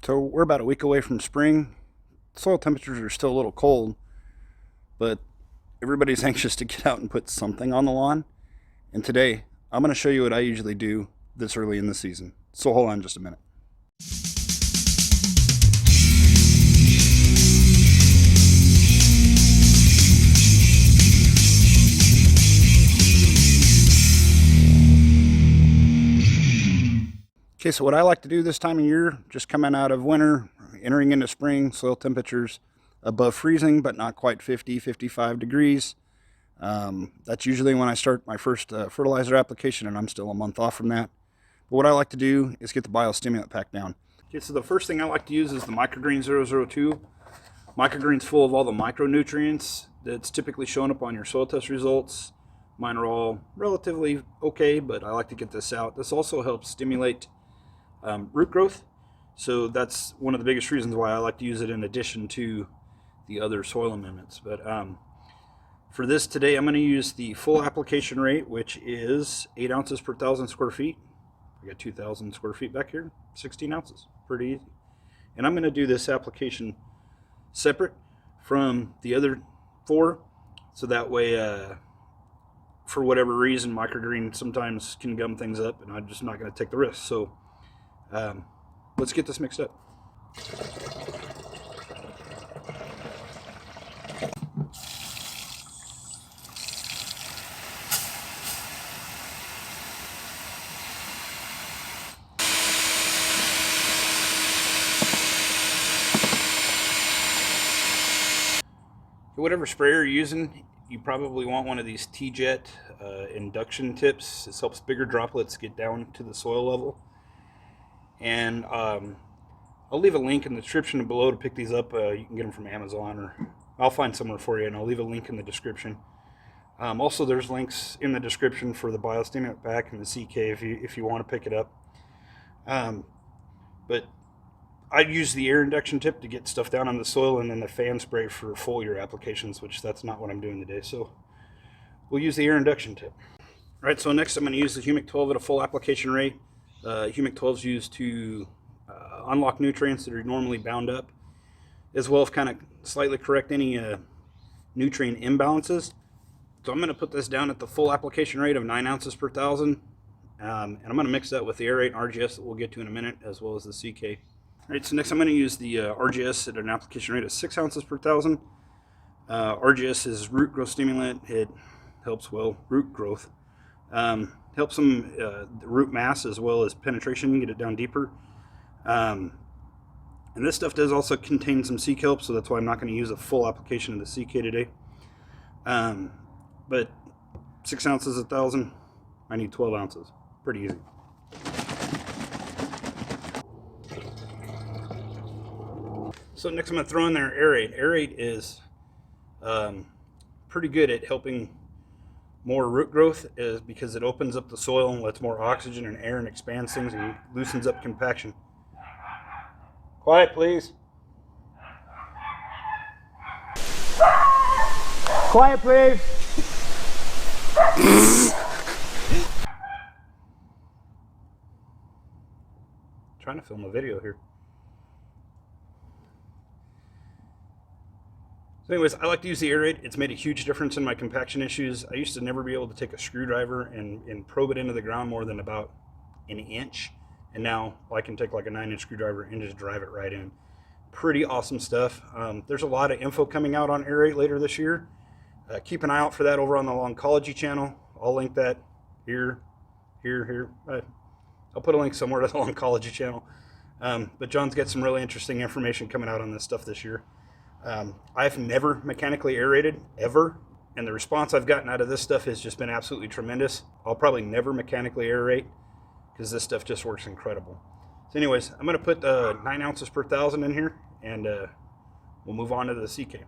So we're about a week away from spring. Soil temperatures are still a little cold, but everybody's anxious to get out and put something on the lawn. And today, I'm going to show you what I usually do this early in the season. So hold on just a minute. Okay, so what I like to do this time of year, just coming out of winter, entering into spring, soil temperatures above freezing, but not quite 50, 55 degrees. That's usually when I start my first fertilizer application, and I'm still a month off from that. But what I like to do is get the biostimulant pack down. Okay, so the first thing I like to use is the MicroGreene 002. MicroGreene's full of all the micronutrients that's typically showing up on your soil test results. Mine are all relatively okay, but I like to get this out. This also helps stimulate root growth, so that's one of the biggest reasons why I like to use it in addition to the other soil amendments. But for this today, I'm going to use the full application rate, which is 8 ounces per 1,000 square feet. I got 2,000 square feet back here, 16 ounces, pretty easy. And I'm going to do this application separate from the other 4, so that way for whatever reason MicroGreene sometimes can gum things up, and I'm just not going to take the risk. So let's get this mixed up. Whatever sprayer you're using, you probably want one of these TeeJet induction tips. This helps bigger droplets get down to the soil level. And I'll leave a link in the description below to pick these up. You can get them from Amazon, or I'll find somewhere for you, and I'll leave a link in the description. Also, there's links in the description for the biostimulant pack and the Sea-K if you want to pick it up. But I use the air induction tip to get stuff down on the soil, and then the fan spray for foliar applications, which that's not what I'm doing today. So we'll use the air induction tip. All right, so next I'm going to use the Humic 12 at a full application rate. Humic 12 is used to unlock nutrients that are normally bound up, as well as kind of slightly correct any nutrient imbalances. So I'm going to put this down at the full application rate of 9 ounces per 1,000, and I'm going to mix that with the air rate and RGS that we'll get to in a minute, as well as the Sea-K. All right, so next I'm going to use the RGS at an application rate of 6 ounces per 1,000. RGS is root growth stimulant. It helps, well, root growth. Helps them the root mass as well as penetration, get it down deeper. And this stuff does also contain some sea kelp, so that's why I'm not going to use a full application of the Sea-K today. But 6 ounces a 1,000, I need 12 ounces. Pretty easy. So next I'm going to throw in there aerate. Aerate is pretty good at helping more root growth, is because it opens up the soil and lets more oxygen and air and expands things and loosens up compaction. Quiet, please. Quiet, please. Trying to film a video here. So anyways, I like to use the aerate. It's made a huge difference in my compaction issues. I used to never be able to take a screwdriver and probe it into the ground more than about an inch. And now I can take like a 9-inch screwdriver and just drive it right in. Pretty awesome stuff. There's a lot of info coming out on aerate later this year. Keep an eye out for that over on the Longology channel. I'll link that here. I'll put a link somewhere to the Longology channel. But John's got some really interesting information coming out on this stuff this year. I've never mechanically aerated, ever, and the response I've gotten out of this stuff has just been absolutely tremendous. I'll probably never mechanically aerate, because this stuff just works incredible. So anyways, I'm going to put 9 ounces per 1,000 in here, and we'll move on to the Sea-K.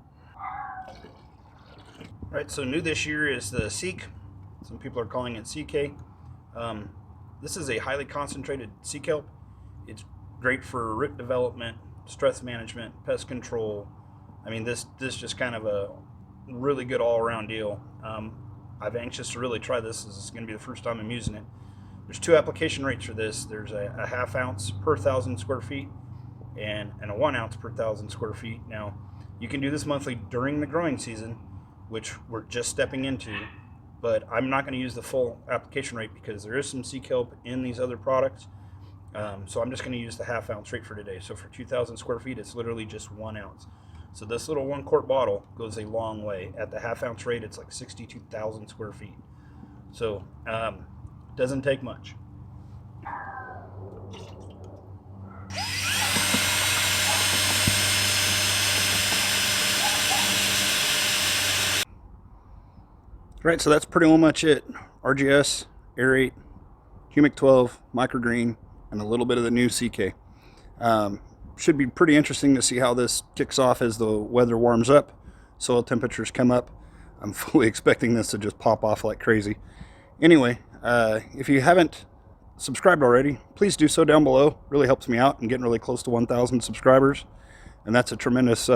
Alright, so new this year is the Sea-K. Some people are calling it Sea-K. This is a highly concentrated sea kelp. It's great for root development, stress management, pest control. I mean, this just kind of a really good all-around deal. I'm anxious to really try this. This is going to be the first time I'm using it. There's 2 application rates for this. There's a 1/2 ounce per 1,000 square feet and a 1 ounce per 1,000 square feet. Now, you can do this monthly during the growing season, which we're just stepping into, but I'm not going to use the full application rate because there is some sea kelp in these other products. So I'm just going to use the 1/2 ounce rate for today. So for 2,000 square feet, it's literally just 1 ounce. So this little 1 quart bottle goes a long way. At the 1/2 ounce rate, it's like 62,000 square feet. So doesn't take much. Right, so that's pretty much it. RGS, Aerate, Humic 12, MicroGreene, and a little bit of the new Sea-K. Should be pretty interesting to see how this kicks off as the weather warms up, soil temperatures come up. I'm fully expecting this to just pop off like crazy. Anyway, if you haven't subscribed already, please do so down below. Really helps me out. I'm getting really close to 1,000 subscribers, and that's a tremendous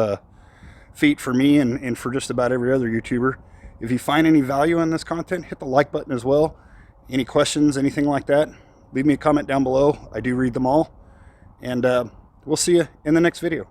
feat for me and for just about every other YouTuber. If you find any value in this content, hit the like button as well. Any questions, anything like that, leave me a comment down below. I do read them all. And we'll see you in the next video.